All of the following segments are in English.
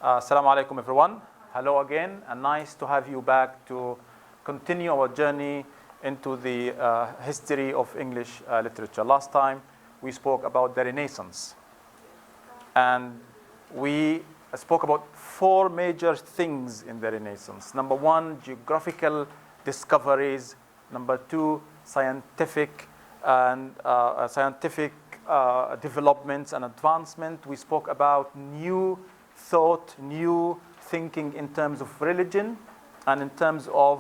Assalamu alaikum, everyone. Hello again, and nice to have you back to continue our journey into the history of English literature. Last time we spoke about the Renaissance, and we spoke about four major things in the Renaissance. Number one, geographical discoveries. Number two, scientific developments and advancement. We spoke about new thought, new thinking in terms of religion and in terms of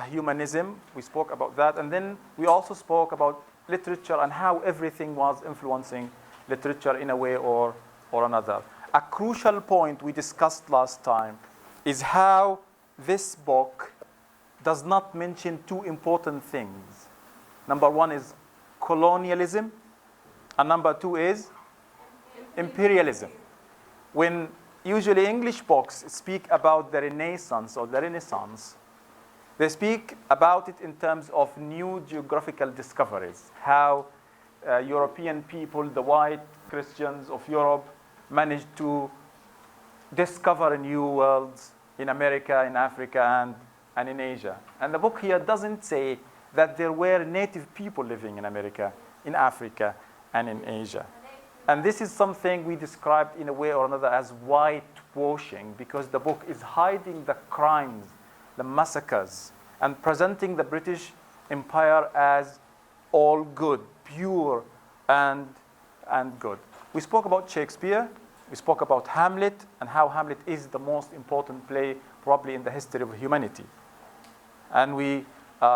humanism. We spoke about that. And then we also spoke about literature and how everything was influencing literature in a way or another. A crucial point we discussed last time is how this book does not mention two important things. Number one is colonialism, and number two is imperialism. When usually English books speak about the Renaissance or the Renaissance, they speak about it in terms of new geographical discoveries, how European people, the white Christians of Europe, managed to discover new worlds in America, in Africa, and in Asia. And the book here doesn't say that there were native people living in America, in Africa, and in Asia. And this is something we described in a way or another as whitewashing, because the book is hiding the crimes, the massacres, and presenting the British Empire as all good, pure and good. We spoke about Shakespeare, we spoke about Hamlet, and how Hamlet is the most important play probably in the history of humanity. And we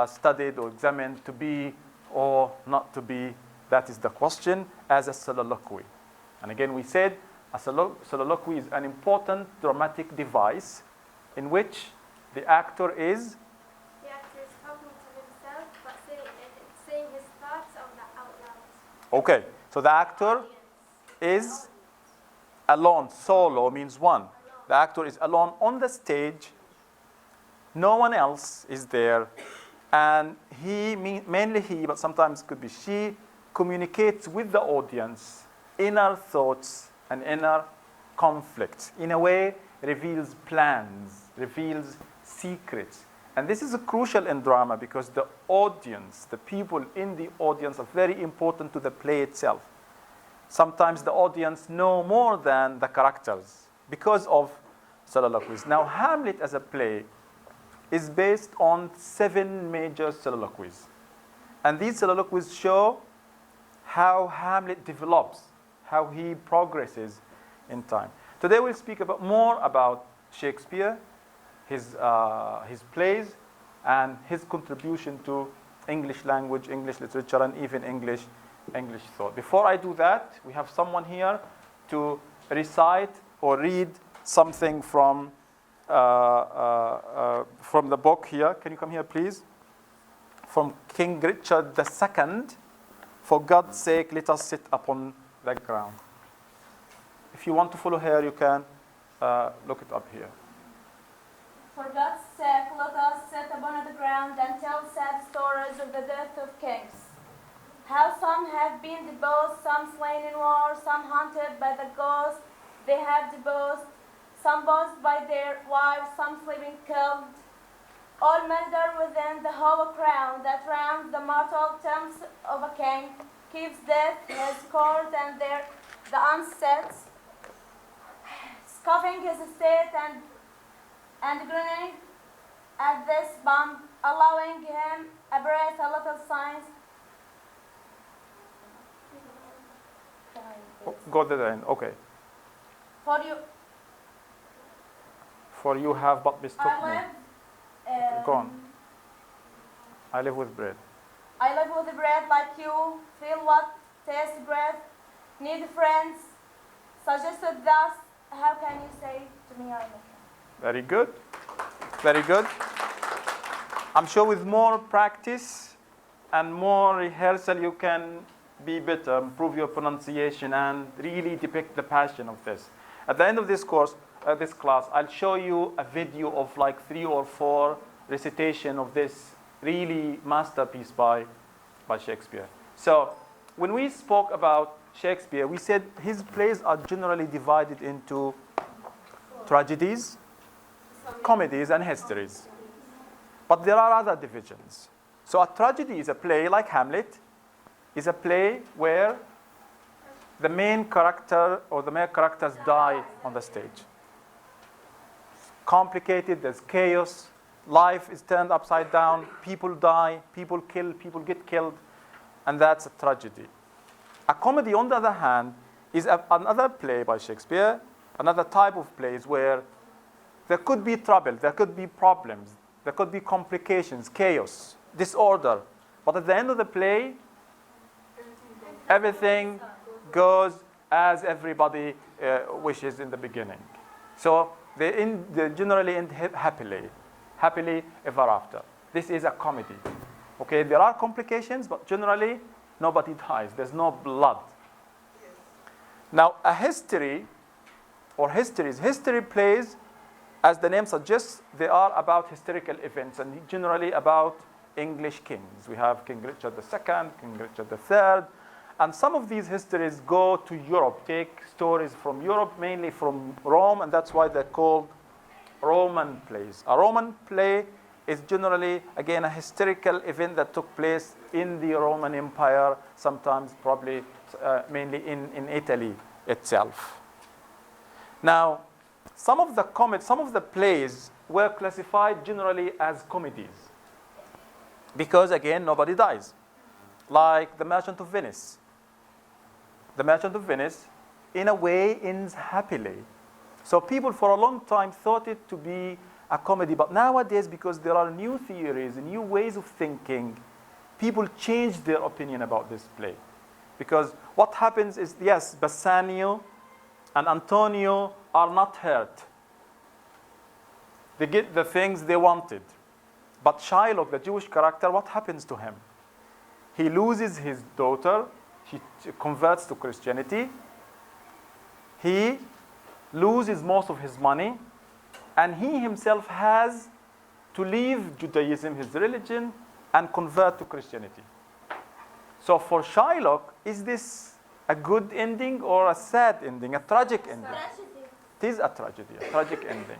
studied or examined to be or not to be. That is the question, as a soliloquy. And again, we said a soliloquy is an important dramatic device in which the actor is talking to himself, but saying his thoughts out loud. Okay, so the actor is alone. Solo means one. The actor is alone on the stage. No one else is there. And mainly he, but sometimes could be she, communicates with the audience inner thoughts and inner conflicts. In a way, reveals plans, reveals secrets. And this is crucial in drama because the audience, the people in the audience are very important to the play itself. Sometimes the audience know more than the characters because of soliloquies. Now, Hamlet as a play is based on 7 major soliloquies. And these soliloquies show how Hamlet develops, how he progresses in time. Today we'll speak more about Shakespeare, his plays, and his contribution to English language, English literature, and even English thought. Before I do that, we have someone here to recite or read something from the book here. Can you come here, please? From King Richard II. For God's sake, let us sit upon the ground. If you want to follow her, you can look it up here. For God's sake, let us sit upon the ground and tell sad stories of the death of kings. How some have been deposed, some slain in war, some haunted by the ghost they have deposed, some bossed by their wives, some sleeping killed. All murder within the hollow crown that rounds the mortal tombs of a king, keeps death his court and the unsets, scoffing his estate and grinning at this bomb, allowing him a breath, a little signs. Go to the end, okay. For you have but mistook me. Go on. I live with bread. I live with bread like you, feel what, taste bread, need friends, suggested thus, how can you say to me I love you? Very good. Very good. I'm sure with more practice and more rehearsal you can be better, improve your pronunciation, and really depict the passion of this. At the end of this course, this class, I'll show you a video of like 3 or 4 recitation of this really masterpiece by Shakespeare. So when we spoke about Shakespeare, we said his plays are generally divided into tragedies, comedies, and histories. But there are other divisions. So a tragedy is a play like Hamlet, is a play where the main character or the main characters die on the stage. It's complicated, there's chaos, life is turned upside down, people die, people get killed, and that's a tragedy. A comedy, on the other hand, is another play by Shakespeare, another type of plays where there could be trouble, there could be problems, there could be complications, chaos, disorder. But at the end of the play, everything goes as everybody wishes in the beginning. So they generally end happily ever after. This is a comedy. Okay, there are complications, but generally nobody dies. There's no blood. Now, a history or histories, history plays, as the name suggests, they are about historical events and generally about English kings. We have King Richard II, King Richard III, and some of these histories go to Europe, take stories from Europe, mainly from Rome, and that's why they're called Roman plays. A Roman play is generally, again, a historical event that took place in the Roman Empire, sometimes probably mainly in Italy itself. Now, some of the plays were classified generally as comedies because, again, nobody dies. Like The Merchant of Venice. The Merchant of Venice, in a way, ends happily. So people for a long time thought it to be a comedy, but nowadays, because there are new theories, new ways of thinking, people change their opinion about this play. Because what happens is, yes, Bassanio and Antonio are not hurt. They get the things they wanted. But Shylock, the Jewish character, what happens to him? He loses his daughter. He converts to Christianity. He loses most of his money. And he himself has to leave Judaism, his religion, and convert to Christianity. So for Shylock, is this a good ending or a sad ending, a tragic ending? Tragedy. It is a tragedy, a tragic ending.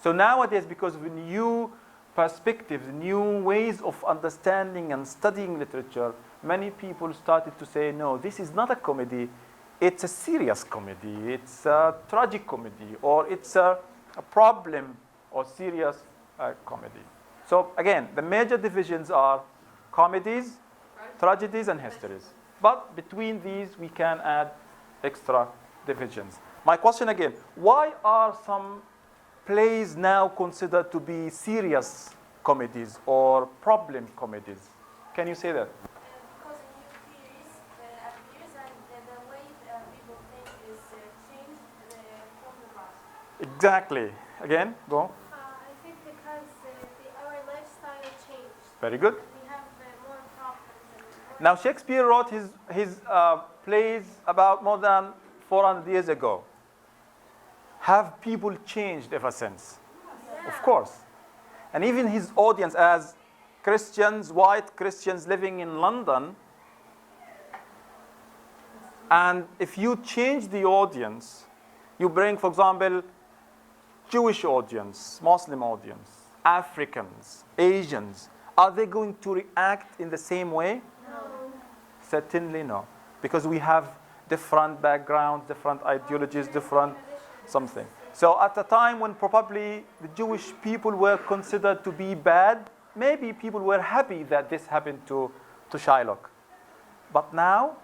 So nowadays, because of new perspectives, new ways of understanding and studying literature, many people started to say, no, this is not a comedy. It's a serious comedy. It's a tragic comedy, or it's a problem or serious comedy. So again, the major divisions are comedies, tragedies, and histories. But between these, we can add extra divisions. My question again, why are some plays now considered to be serious comedies or problem comedies? Can you say that? Because new theories appears and the way people think is changed from the past. Exactly. Again, go. I think because our lifestyle changed. Very good. We have more problems. Now, Shakespeare wrote his plays about more than 400 years ago. Have people changed ever since? Yeah. Of course. And even his audience, as Christians, white Christians living in London, and if you change the audience, you bring, for example, Jewish audience, Muslim audience, Africans, Asians, are they going to react in the same way? No. Certainly no. Because we have different backgrounds, different ideologies, different something. So at a time when probably the Jewish people were considered to be bad, maybe people were happy that this happened to Shylock. But now,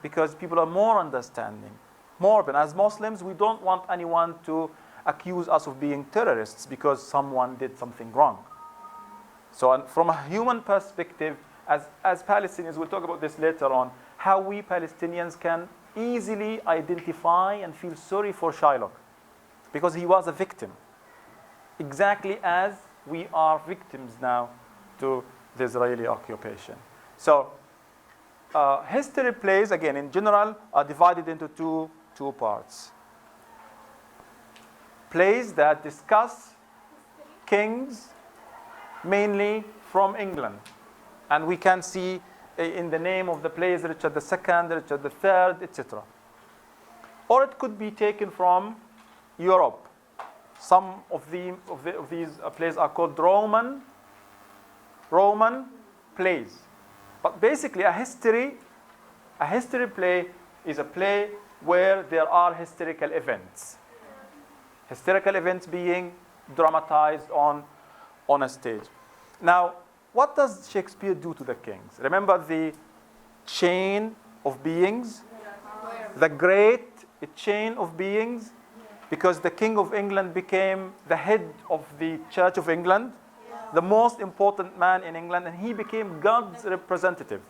because people are more understanding, more open, as Muslims, we don't want anyone to accuse us of being terrorists because someone did something wrong. So from a human perspective, as Palestinians, we'll talk about this later on, how we Palestinians can easily identify and feel sorry for Shylock because he was a victim, exactly as we are victims now to the Israeli occupation. So history plays, again, in general, are divided into two parts. Plays that discuss kings, mainly from England. And we can see in the name of the plays Richard II, Richard III, etc. Or it could be taken from Europe, Some of these plays are called Roman plays. But basically, a history play is a play where there are historical events. Historical events being dramatized on a stage. Now, what does Shakespeare do to the kings? Remember the chain of beings? The great chain of beings? Because the King of England became the head of the Church of England, the most important man in England, and he became God's representative.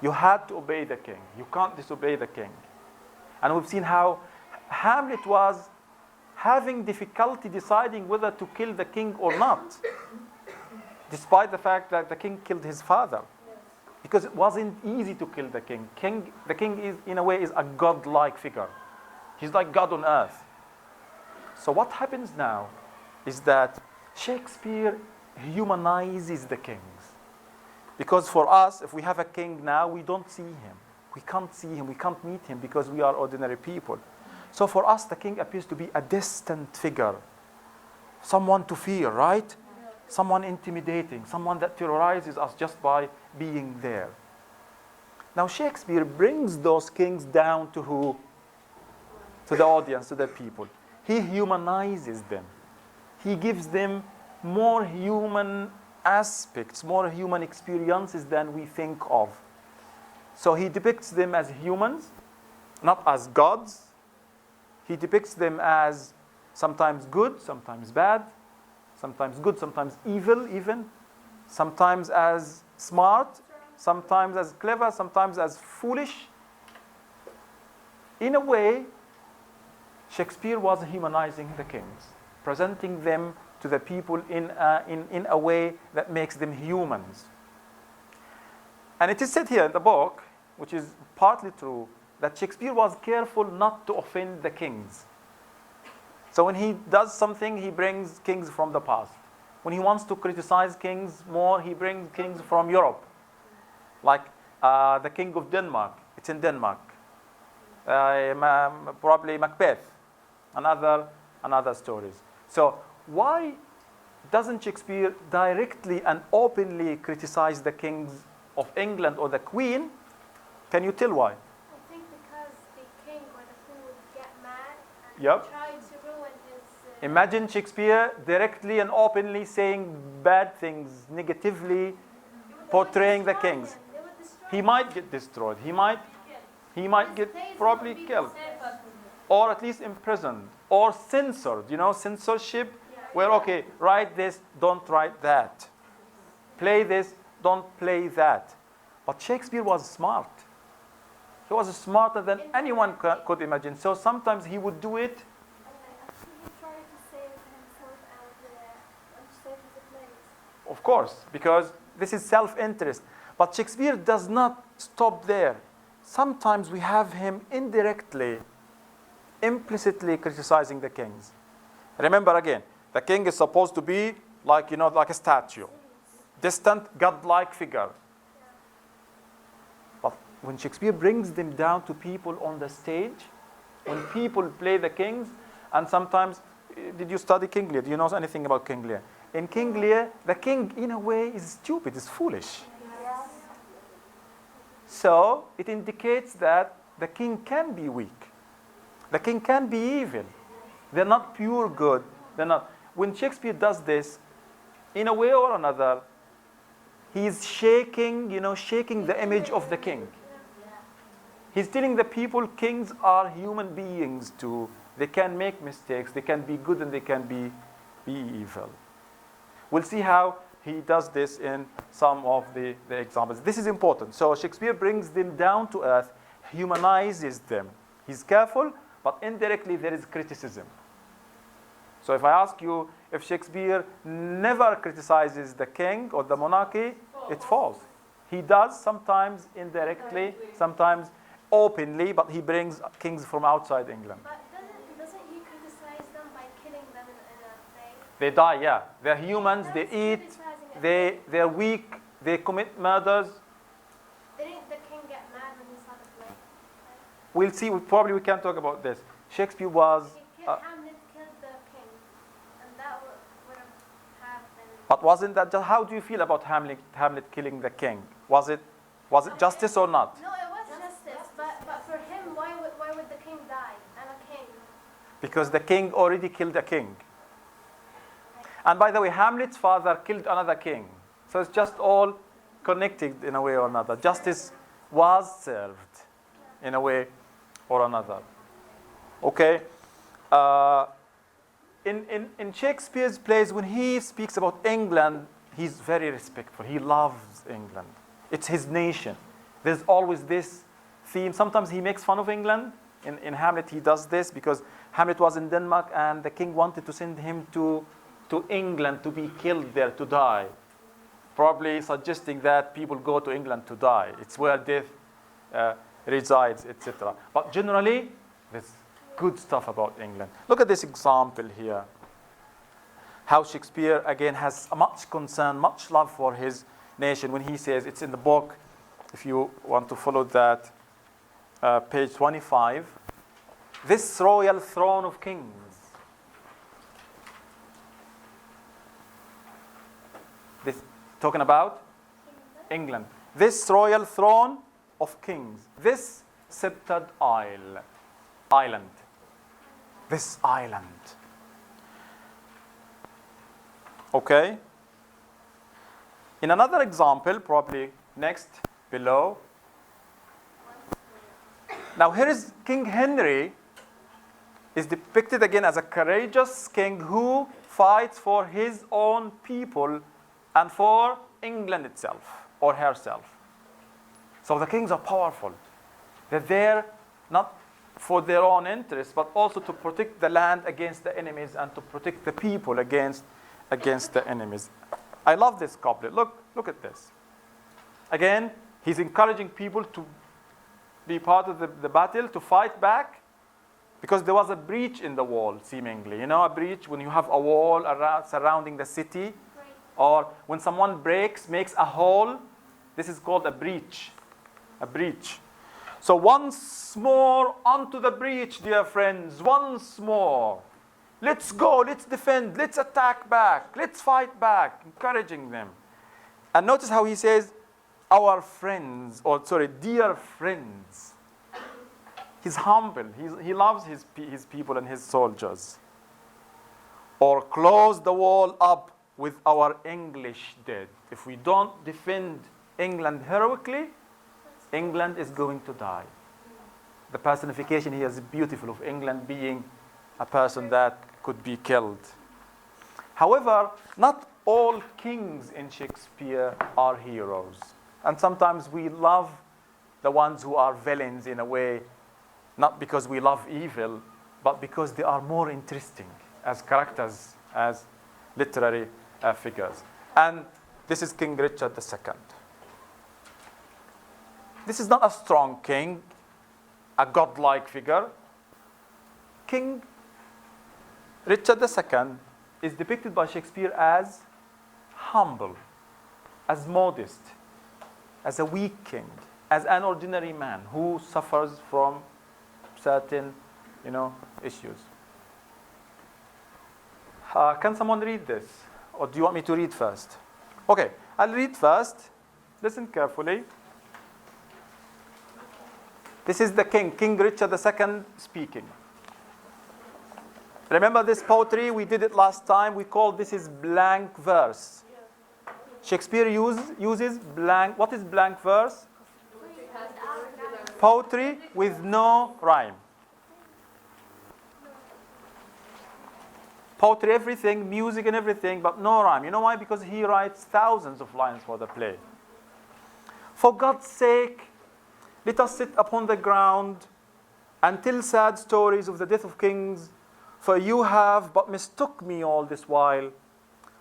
You had to obey the king. You can't disobey the king. And we've seen how Hamlet was having difficulty deciding whether to kill the king or not, despite the fact that the king killed his father. Because it wasn't easy to kill the king. The king is, in a way, is a god-like figure. He's like God on earth. So what happens now is that Shakespeare humanizes the kings. Because for us, if we have a king now, we don't see him. We can't see him. We can't meet him because we are ordinary people. So for us, the king appears to be a distant figure. Someone to fear, right? Someone intimidating. Someone that terrorizes us just by being there. Now Shakespeare brings those kings down to who? To the audience, to the people. He humanizes them. He gives them more human aspects, more human experiences than we think of. So he depicts them as humans, not as gods. He depicts them as sometimes good, sometimes bad, sometimes good, sometimes evil even, sometimes as smart, sometimes as clever, sometimes as foolish. In a way, Shakespeare was humanizing the kings, presenting them to the people in a way that makes them humans. And it is said here in the book, which is partly true, that Shakespeare was careful not to offend the kings. So when he does something, he brings kings from the past. When he wants to criticize kings more, he brings kings from Europe. Like the King of Denmark, it's in Denmark. Probably Macbeth, another stories. So why doesn't Shakespeare directly and openly criticize the kings of England or the Queen? Can you tell why? I think because the king or the queen would get mad and Yep. try to ruin his... Imagine Shakespeare directly and openly saying bad things, negatively portraying the kings. He might get destroyed. He might get probably killed, or at least imprisoned, or censored. You know, censorship, where okay, write this, don't write that. Play this, don't play that. But Shakespeare was smart. He was smarter than anyone could imagine. So sometimes he would do it. He tried to save himself and save his place. Of course, because this is self-interest. But Shakespeare does not stop there. Sometimes we have him indirectly, implicitly criticizing the kings. Remember again, the king is supposed to be like a statue, distant, godlike figure. But when Shakespeare brings them down to people on the stage, when people play the kings, and sometimes, did you study King Lear? Do you know anything about King Lear? In King Lear, the king, in a way, is stupid, is foolish. So it indicates that the king can be weak. The king can be evil. They're not pure good. They're not. When Shakespeare does this, in a way or another, he's shaking the image of the king. He's telling the people kings are human beings too. They can make mistakes. They can be good and they can be evil. We'll see how he does this in some of the examples. This is important. So Shakespeare brings them down to earth, humanizes them. He's careful, but indirectly there is criticism. So if I ask you if Shakespeare never criticizes the king or the monarchy, it's false. He does sometimes indirectly, sometimes openly, but he brings kings from outside England. But doesn't he criticize them by killing them in a play? They die, yeah. They're humans, they eat, they're weak, they commit murders. Didn't the king get mad when he saw the play? We'll see, probably we can't talk about this. Shakespeare was... Hamlet killed the king. But wasn't that just, how do you feel about Hamlet killing the king? Was it justice or not? No, it was justice, but for him, why would the king die? I'm a king. Because the king already killed a king. And by the way, Hamlet's father killed another king. So it's just all connected in a way or another. Justice was served in a way or another. Okay? In Shakespeare's plays, when he speaks about England, he's very respectful. He loves England. It's his nation. There's always this theme. Sometimes he makes fun of England. In Hamlet, he does this because Hamlet was in Denmark and the king wanted to send him to England to be killed there, to die. Probably suggesting that people go to England to die. It's where death resides, etc. But generally, there's good stuff about England. Look at this example here. How Shakespeare, again, has much concern, much love for his nation when he says, it's in the book, if you want to follow that, page 25. This royal throne of kings. This talking about England. This royal throne of kings. This sceptered island. This island. Okay? In another example, probably next below. Now here is King Henry is depicted again as a courageous king who fights for his own people and for England itself or herself. So the kings are powerful. They're there not for their own interests, but also to protect the land against the enemies and to protect the people against the enemies. I love this couplet. Look at this. Again, he's encouraging people to be part of the battle, to fight back, because there was a breach in the wall, seemingly. You know, a breach when you have a wall surrounding the city, or when someone makes a hole, this is called a breach. A breach. So once more onto the breach, dear friends, once more. Let's go, let's defend, let's attack back, let's fight back, encouraging them. And notice how he says, dear friends. He's humble, he loves his people and his soldiers. Or close the wall up with our English dead. If we don't defend England heroically, England is going to die. The personification here is beautiful of England being a person that could be killed. However, not all kings in Shakespeare are heroes. And sometimes we love the ones who are villains in a way, not because we love evil, but because they are more interesting as characters, as literary figures. And this is King Richard II. This is not a strong king, a godlike figure. King Richard II is depicted by Shakespeare as humble, as modest, as a weak king, as an ordinary man who suffers from certain, issues. Can someone read this? Or do you want me to read first? Okay, I'll read first. Listen carefully. This is the king, King Richard II speaking. Remember this poetry? We did it last time. We called this is blank verse. Shakespeare uses blank. What is blank verse? Poetry with no rhyme. Poetry, everything, music and everything, but no rhyme. You know why? Because he writes thousands of lines for the play. For God's sake, let us sit upon the ground and tell sad stories of the death of kings, for you have but mistook me all this while.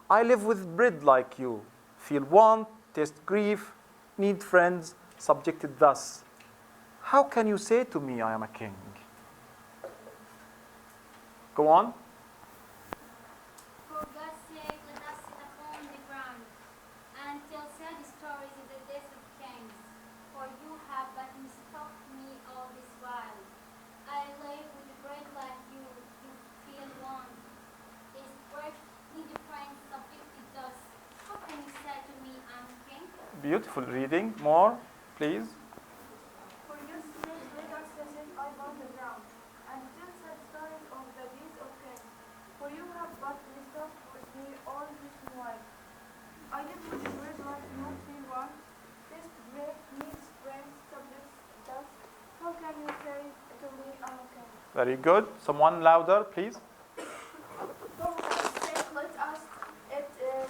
I live with bread like you, feel want, taste grief, need friends, subjected thus. How can you say to me I am a king? Go on. For God's sake, let us sit upon the ground and tell sad stories of the death of kings, for you have but mistook me all this while. I live with bread like you feel want, taste grief, need friends, subjected thus. Beautiful reading. More, please. For you snakes lay us lessons upon the ground, and tell sad stories of the deeds of kings. For you have but mistook with me all this while. I live with words like no feel want, test break, needs, friends, subjects, dust. How can you say to me I'm a king? Very good. Someone louder, please. For God's sake, let us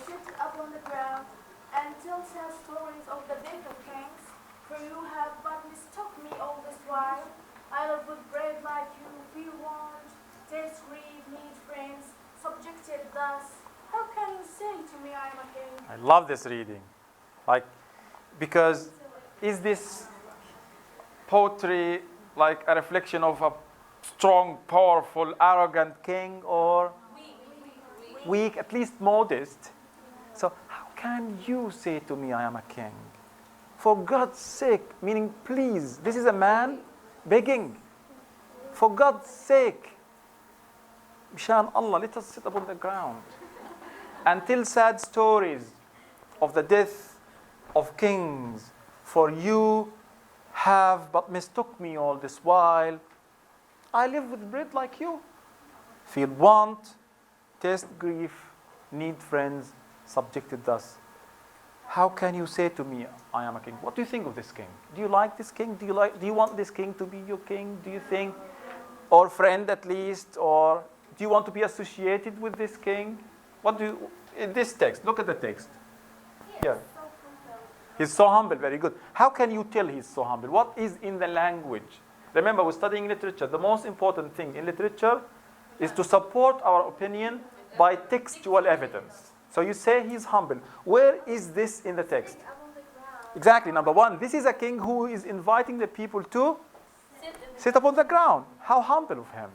sit upon the ground and tell sad stories of the death of kings. For you have but mistook me all this while. I live with bread like you, feel want, taste grief, need friends, subjected thus. How can you say to me I am a king? I love this reading. Like, because is this poetry like a reflection of a strong, powerful, arrogant king, or weak, at least modest? So how can you say to me I am a king? For God's sake, meaning please, this is a man begging. For God's sake, Mishan Allah, let us sit upon the ground and tell sad stories of the death of kings. For you have but mistook me all this while. I live with bread like you. Feel want, taste grief, need friends, subjected thus. How can you say to me, I am a king? What do you think of this king? Do you like this king? Do you want this king to be your king? Do you think, or friend at least, or do you want to be associated with this king? What do you, in this text, look at the text. Yeah. He's so humble, very good. How can you tell he's so humble? What is in the language? Remember, we're studying literature. The most important thing in literature is to support our opinion by textual evidence. So you say he's humble. Where is this in the text? Exactly, number one. This is a king who is inviting the people to sit upon the ground. How humble of him.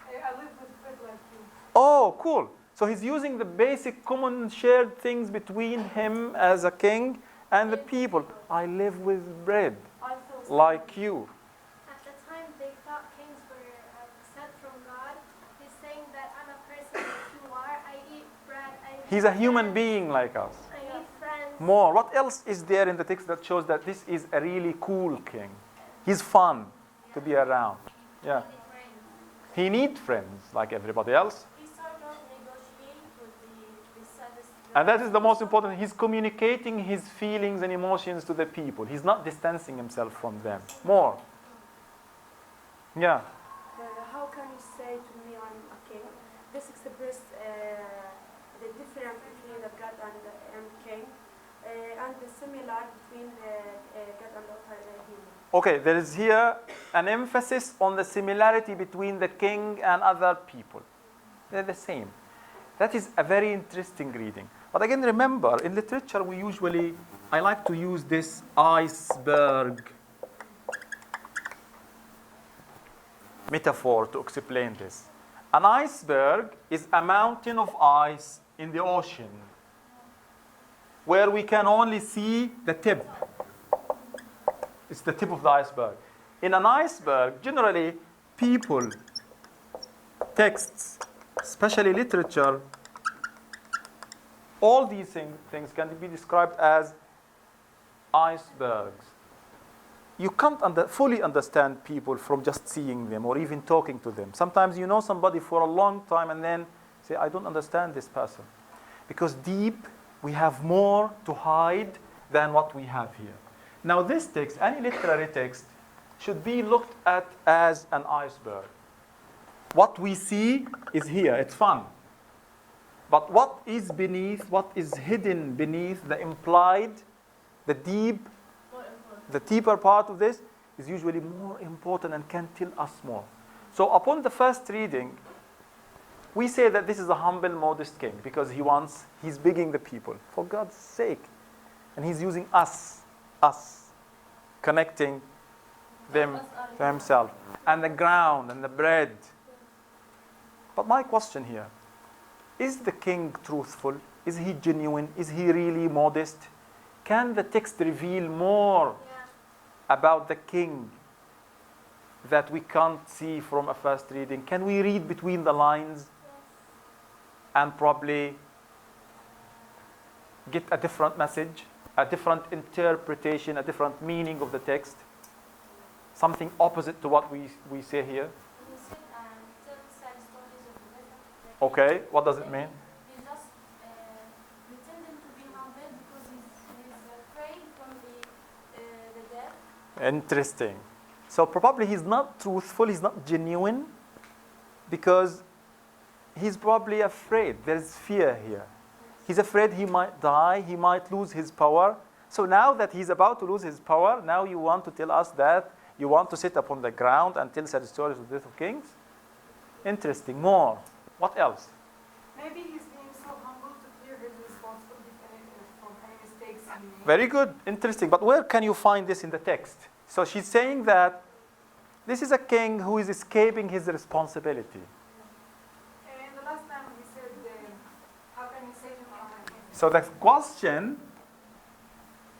I live with bread like you. Oh, cool. So he's using the basic common shared things between him as a king and the people. I live with bread I feel like you. At the time, they thought kings were sent from God. He's saying that I'm a person like you are. I eat bread. He's a human being like us. I need friends. More. What else is there in the text that shows that this is a really cool king? He's fun to be around. Yeah. He needs friends like everybody else. He sort of negotiate with the saddest. And that is the most important. He's communicating his feelings and emotions to the people. He's not distancing himself from them. More. Yeah. How can you say to me I'm a king? This expresses the difference between the God and king, and the similar between God and the human. Okay, there is here an emphasis on the similarity between the king and other people. They're the same. That is a very interesting reading. But again, remember, in literature, I like to use this iceberg metaphor to explain this. An iceberg is a mountain of ice in the ocean where we can only see the tip. It's the tip of the iceberg. In an iceberg, generally, people, texts, especially literature, all these things can be described as icebergs. You can't fully understand people from just seeing them or even talking to them. Sometimes you know somebody for a long time and then say, I don't understand this person. Because deep, we have more to hide than what we have here. Now this text, any literary text, should be looked at as an iceberg. What we see is here, it's fun. But what is beneath, what is hidden beneath the implied, the deeper part of this is usually more important and can tell us more. So upon the first reading, we say that this is a humble, modest king because he's begging the people, for God's sake. And he's using us, connecting them to himself. And the ground and the bread. But my question here, is the king truthful? Is he genuine? Is he really modest? Can the text reveal more about the king that we can't see from a first reading? Can we read between the lines and probably get a different message? a different interpretation, a different meaning of the text, something opposite to what we say here. He said, tell sad stories of the death. Okay, what does it mean? He's just pretending to be humble because he's afraid from the death. Interesting. So probably he's not truthful, he's not genuine, because he's probably afraid. There's fear here. He's afraid he might die, he might lose his power. So now that he's about to lose his power, now you want to tell us that you want to sit upon the ground and tell sad stories of the death of kings? Interesting. More. What else? Maybe he's being so humble to clear his responsibility from any mistakes he made. Very good. Interesting. But where can you find this in the text? So she's saying that this is a king who is escaping his responsibility. And the last time he said, how can you say to me, I'm a king? So the question,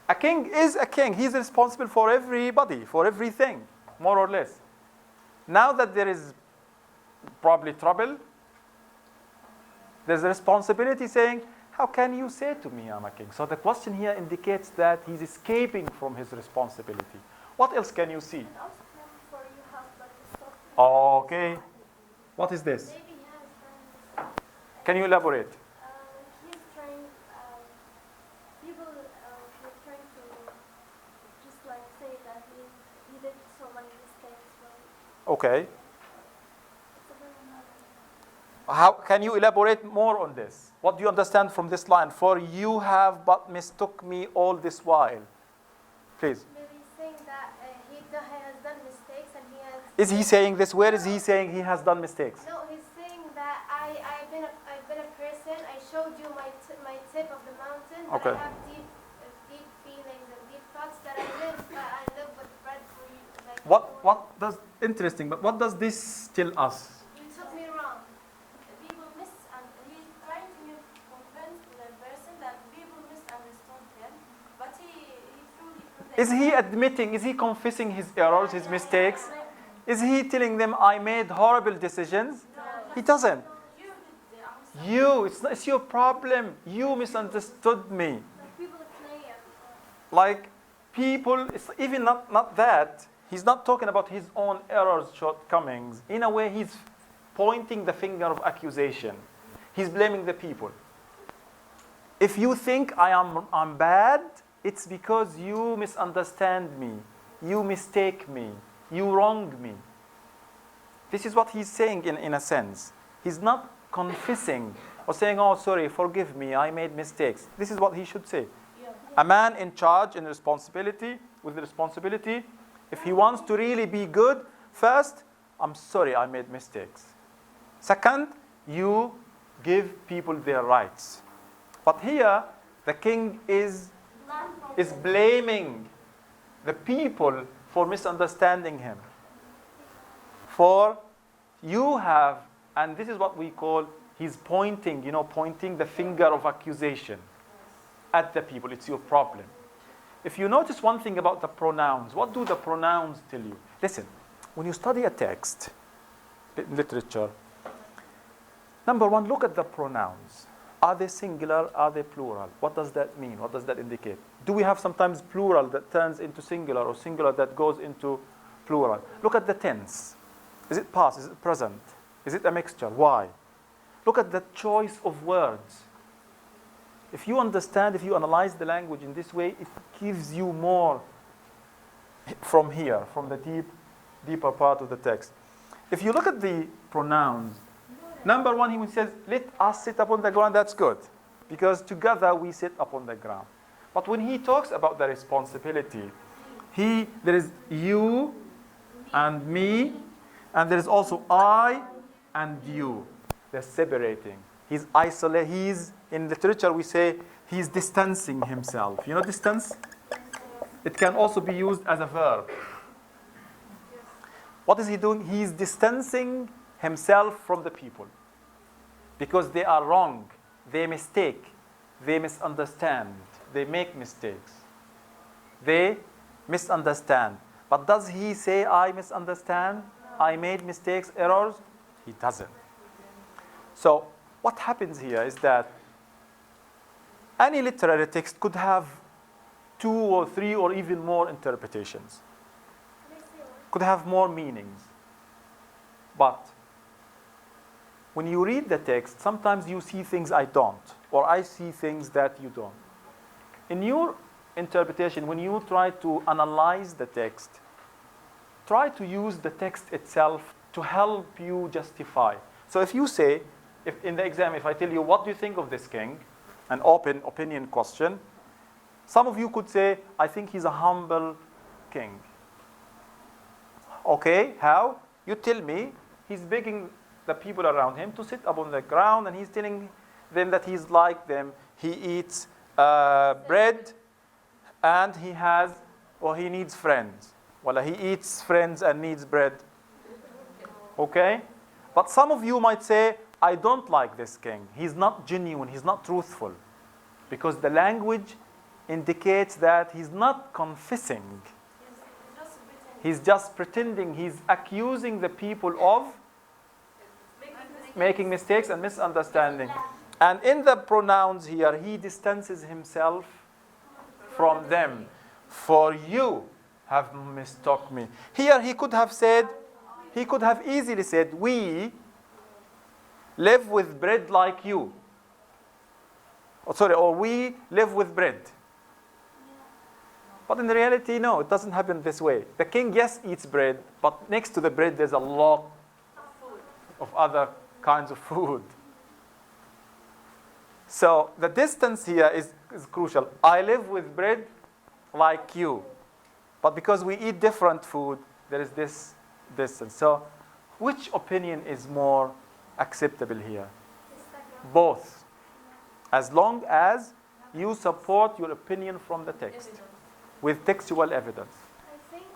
a king is a king. He's responsible for everybody, for everything, more or less. Now that there is probably trouble, there's a responsibility saying, how can you say to me I'm a king? So the question here indicates that he's escaping from his responsibility. What else can you see? And also for you have but to stop me. Okay. What is this? Maybe he has done this. Can you elaborate? He's trying, people were trying to just like say that he did so many mistakes, but Okay. it's a very another. How can you elaborate more on this? What do you understand from this line? For you have but mistook me all this while. Please. Maybe he's saying that he has done mistakes and he has. Is he saying this? Where is he saying he has done mistakes? No, he's saying that I've been a person. I showed you my tip of the mountain. But Okay. I have deep feelings and deep thoughts that I live with bread for you. Like What does interesting? But what does this tell us? You took me wrong. People he's trying to convince the person that people misunderstood him, but he truly Is he admitting? Is he confessing his errors, his mistakes? Is he telling them I made horrible decisions? He doesn't. It's your problem. You misunderstood me. Like people play him. Like people, it's even not that. He's not talking about his own errors, shortcomings. In a way, he's pointing the finger of accusation. He's blaming the people. If you think I'm bad, it's because you misunderstand me. You mistake me. You wrong me. This is what he's saying in a sense. He's not confessing or saying, oh, sorry, forgive me, I made mistakes. This is what he should say. A man in charge, in responsibility, with responsibility, if he wants to really be good, first, I'm sorry, I made mistakes. Second, you give people their rights. But here, the king is blaming the people for misunderstanding him. For you have, and this is what we call, he's pointing the finger of accusation at the people. It's your problem. If you notice one thing about the pronouns, what do the pronouns tell you? Listen, when you study a text, literature, number one, look at the pronouns. Are they singular? Are they plural? What does that mean? What does that indicate? Do we have sometimes plural that turns into singular or singular that goes into plural? Look at the tense. Is it past? Is it present? Is it a mixture? Why? Look at the choice of words. If you understand, if you analyze the language in this way, it gives you more from here, from the deeper part of the text. If you look at the pronouns, number one, he says, let us sit upon the ground. That's good, because together we sit upon the ground. But when he talks about the responsibility, there is you and me, and there is also I and you. They're separating. He's isolating. In literature, we say he's distancing himself. You know distance? It can also be used as a verb. What is he doing? He's distancing himself from the people. Because they are wrong. They mistake. They misunderstand. They make mistakes. They misunderstand. But does he say, I misunderstand? I made mistakes, errors? He doesn't. So what happens here is that any literary text could have 2 or 3 or even more interpretations. Could have more meanings. But when you read the text, sometimes you see things I don't, or I see things that you don't. In your interpretation, when you try to analyze the text, try to use the text itself to help you justify. So if you say, if in the exam, if I tell you, what do you think of this king? An open opinion question. Some of you could say, I think he's a humble king. Okay, how? You tell me, he's begging the people around him to sit upon the ground, and he's telling them that he's like them. He eats bread, and he needs friends. Well, he eats friends and needs bread. Okay? But some of you might say, I don't like this king. He's not genuine, he's not truthful. Because the language indicates that he's not confessing. He's just pretending. He's accusing the people of making mistakes and misunderstanding. And in the pronouns here, he distances himself from them. For you have mistook me. Here he could have easily said, we live with bread like you. Or we live with bread. But in reality, no, it doesn't happen this way. The king, yes, eats bread, but next to the bread, there's a lot of other kinds of food. So the distance here is crucial. I live with bread like you. But because we eat different food, there is this distance. So which opinion is more acceptable here? Both. As long as you support your opinion from the text with textual evidence. I think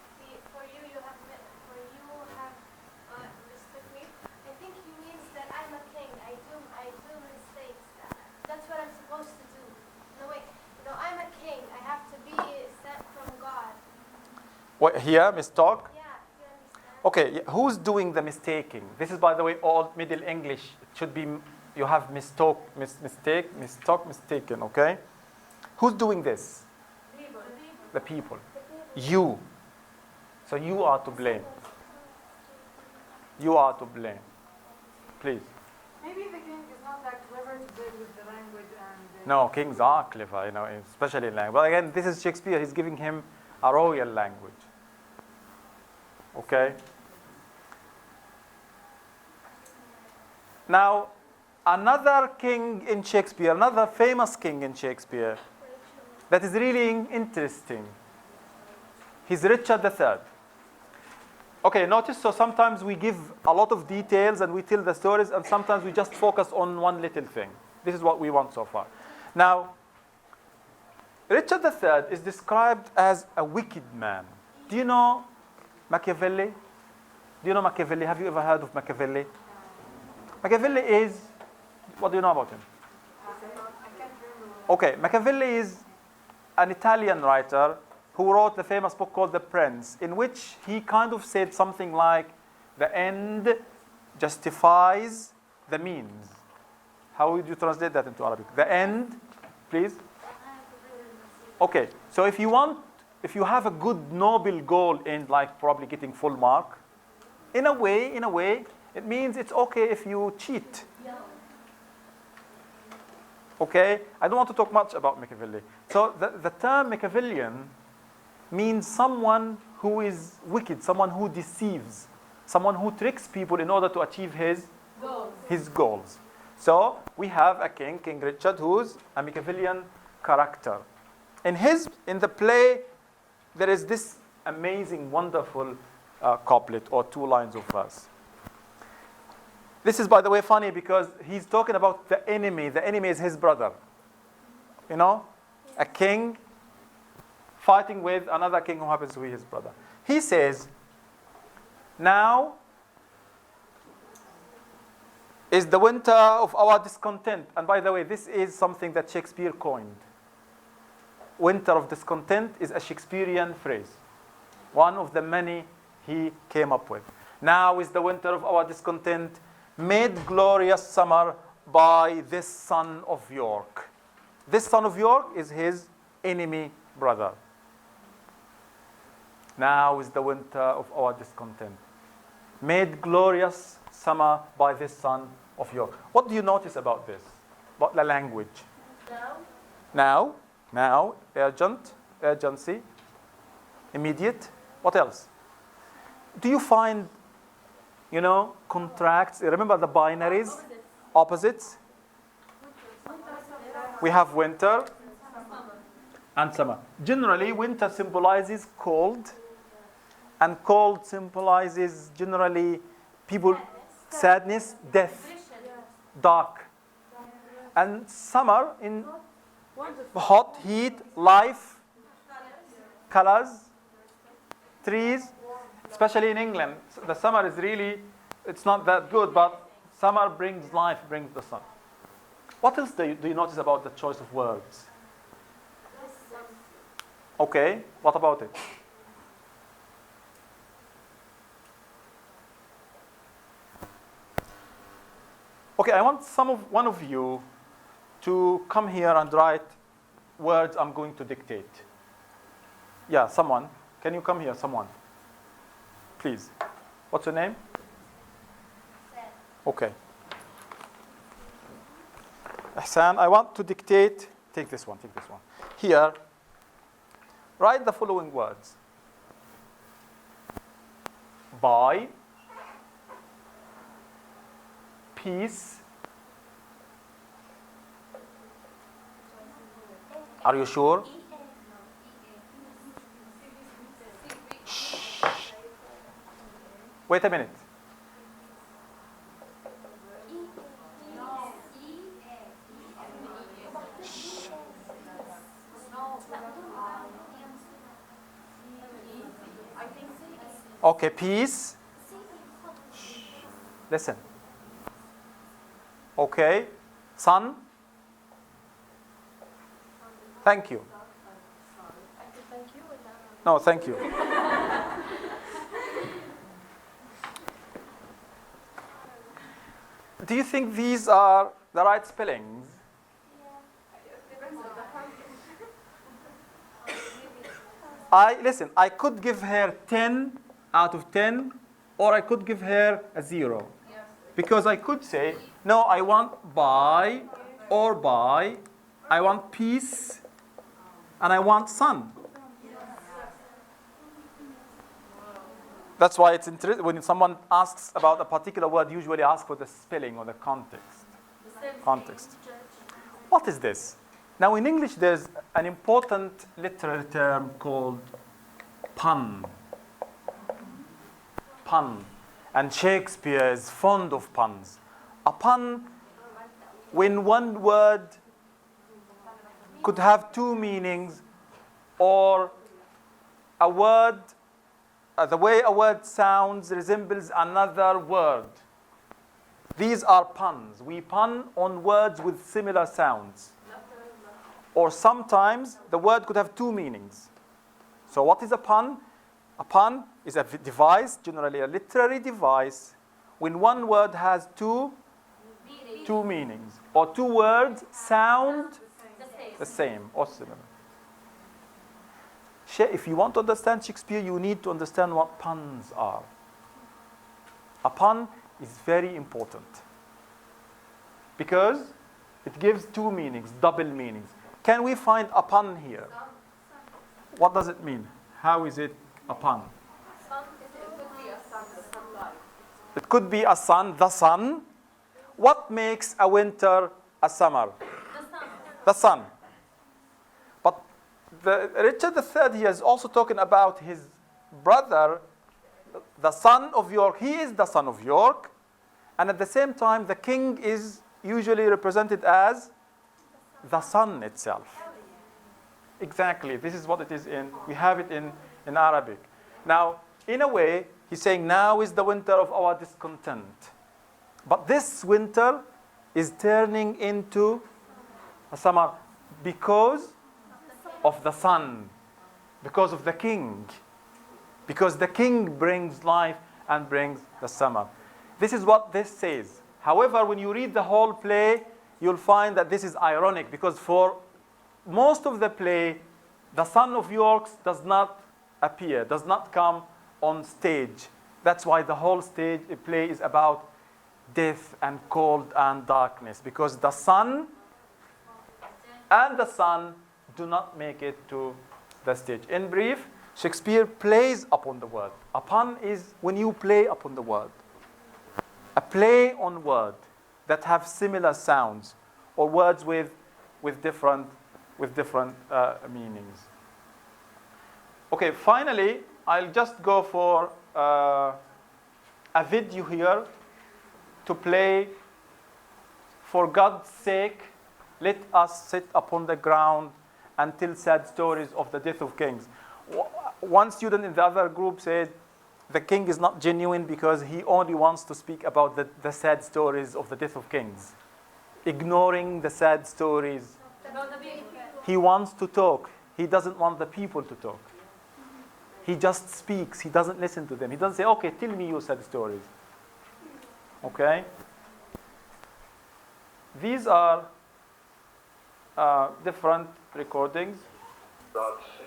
for you have mistook me. I think he means that I'm a king. I do mistakes. That's what I'm supposed to do. No wait, I'm a king. I have to be sent from God. What here, mistalk? Yeah, you understand? Okay, who's doing the mistaking? This is, by the way, Old Middle English. It should be you have mistook, mistaken. Okay, who's doing this? The people. You. So you are to blame. You are to blame. Please. Maybe the king is not that clever to deal with the language and... No, kings are clever, especially in language. But again, this is Shakespeare. He's giving him a royal language. Okay? Now, another king in Shakespeare, another famous king in Shakespeare, that is really interesting. He's Richard III. Okay, notice, so sometimes we give a lot of details and we tell the stories, and sometimes we just focus on one little thing. This is what we want so far. Now, Richard III is described as a wicked man. Do you know Machiavelli? Do you know Machiavelli? Have you ever heard of Machiavelli? Machiavelli is, what do you know about him? Okay, Machiavelli is an Italian writer who wrote the famous book called The Prince, in which he kind of said something like, the end justifies the means. How would you translate that into Arabic? The end, please? Okay, so if you have a good noble goal in like probably getting full mark, in a way, it means it's okay if you cheat. Okay, I don't want to talk much about Machiavelli. So the term Machiavellian means someone who is wicked, someone who deceives, someone who tricks people in order to achieve his goals. So we have a king, King Richard, who's a Machiavellian character. In the play, there is this amazing, wonderful couplet or 2 lines of verse. This is, by the way, funny because he's talking about the enemy. The enemy is his brother. A king fighting with another king who happens to be his brother. He says, now is the winter of our discontent. And by the way, this is something that Shakespeare coined. Winter of discontent is a Shakespearean phrase. One of the many he came up with. Now is the winter of our discontent, made glorious summer by this son of York. This son of York is his enemy, brother. Now is the winter of our discontent. Made glorious summer by this son of yours. What do you notice about this? About the language? Now, urgent, urgency, immediate. What else? Do you find, contracts? Remember the binaries? Opposites? We have winter and summer. Generally, winter symbolizes cold, and cold symbolizes generally people, sadness, death, dark. And summer in hot, heat, life, colors, trees, especially in England. The summer is really, it's not that good, but summer brings life, brings the sun. What else do you notice about the choice of words? Okay, what about it? Okay, I want one of you to come here and write words I'm going to dictate. Yeah, someone. Can you come here, someone? Please. What's your name? Okay. Ihsan, I want to dictate. Take this one. Here, write the following words. By, peace. Are you sure? Shh. Wait a minute. Okay, peace. Shh. Listen. Okay, sun. Thank you. No, thank you. Do you think these are the right spellings? I could give her 10 out of 10, or I could give her a 0. Because I could say, no, I want by, or by, I want peace, and I want sun. That's why it's interesting when someone asks about a particular word, usually ask for the spelling or the context. What is this? Now in English there's an important literary term called pun. Pun. And Shakespeare is fond of puns. A pun, when one word could have two meanings, or a word, the way a word sounds resembles another word. These are puns. We pun on words with similar sounds. Or sometimes the word could have two meanings. So what is a pun? A pun is a device, generally a literary device, when one word has two meanings, or two words sound the same or similar. If you want to understand Shakespeare, you need to understand what puns are. A pun is very important because it gives two meanings, double meanings. Can we find a pun here? What does it mean? How is it a pun? It could be a sun, the sun. What makes a winter a summer? The sun. But Richard III, he is also talking about his brother, the son of York. He is the son of York. And at the same time, the king is usually represented as the sun itself. Exactly. This is what it is we have it in Arabic. Now, in a way, he's saying now is the winter of our discontent. But this winter is turning into a summer because of the sun, because of the king. Because the king brings life and brings the summer. This is what this says. However, when you read the whole play, you'll find that this is ironic because for most of the play, The Son of York does not appear, does not come on stage. That's why the whole stage play is about death and cold and darkness, because the sun and the sun do not make it to the stage. In brief, Shakespeare plays upon the word. A pun is when you play upon the word. A play on word that have similar sounds, or words with different meanings. Okay, finally, I'll just go for a video here to play. For God's sake, let us sit upon the ground and tell sad stories of the death of kings. One student in the other group said the king is not genuine because he only wants to speak about the sad stories of the death of kings, ignoring the sad stories. He wants to talk. He doesn't want the people to talk. He just speaks. He doesn't listen to them. He doesn't say, okay, tell me your sad stories. Okay? These are different recordings. God's sake,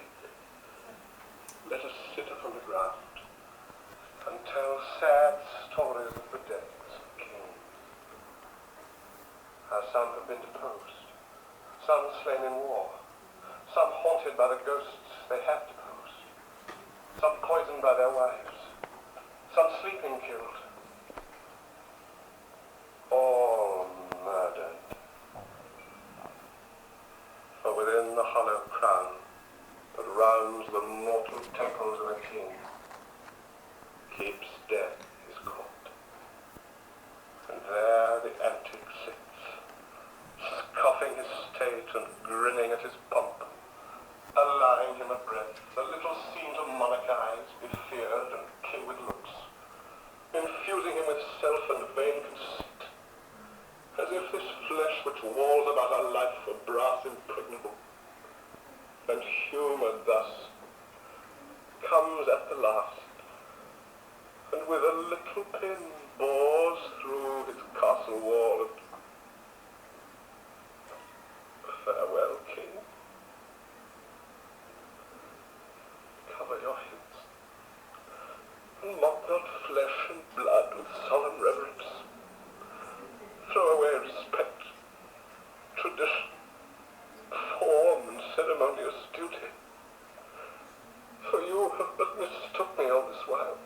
let us sit upon the ground and tell sad stories of the deaths of kings. How some have been deposed, some slain in war, some haunted by the ghosts they have deposed, some poisoned by their wives, some sleeping killed, all murdered. For within the hollow crown that rounds the mortal temples of a king keeps death his court. And there the antic sits, scoffing his state and grinning at his pomp, allowing him a breath, the little seam to monarchize, be feared and kill with looks, infusing him with self and vain conceit, as if this flesh which walls about our life were brass impregnable, and humoured thus, comes at the last, and with a little pin bores through his castle wall, and farewell, king. Cover your heads, and mock not flesh and blood with solemn reverence. Throw away respect, tradition, form, and ceremonious duty. For you have but mistook me all this while.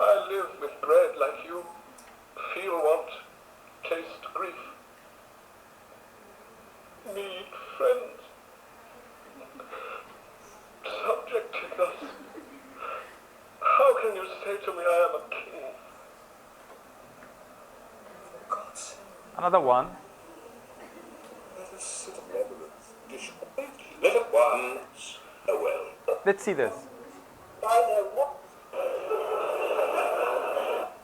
I live with bread like you, feel want, taste grief, need friends. Subjected thus, how can you say to me I am a king? Another one. Let us sit upon the dish. Let it once, well. Let's see this. By their what?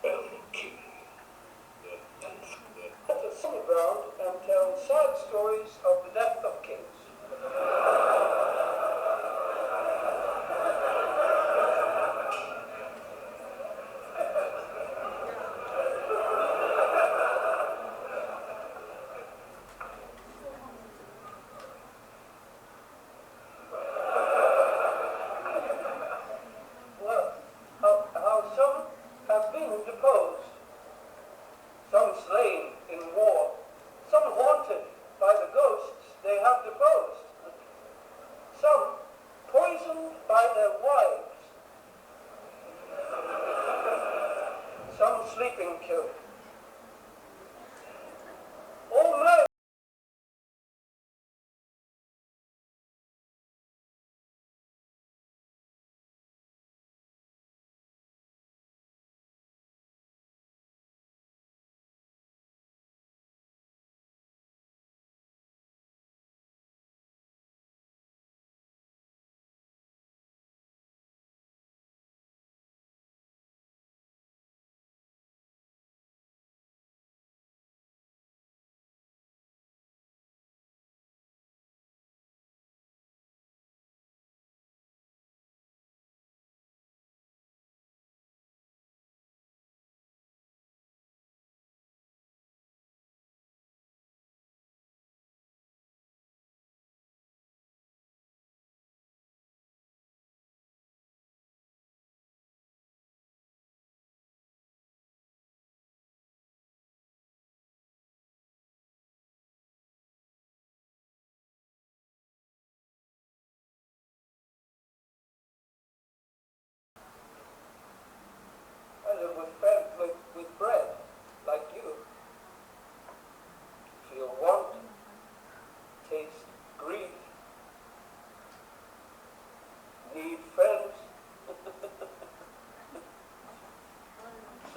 Well, king. Let us sit around and tell sad stories of the death of kings.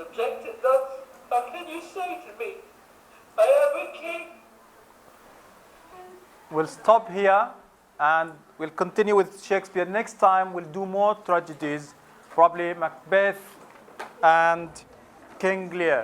subjected thus, how can you say to me, I am a king? We'll stop here and we'll continue with Shakespeare. Next time we'll do more tragedies, probably Macbeth and King Lear.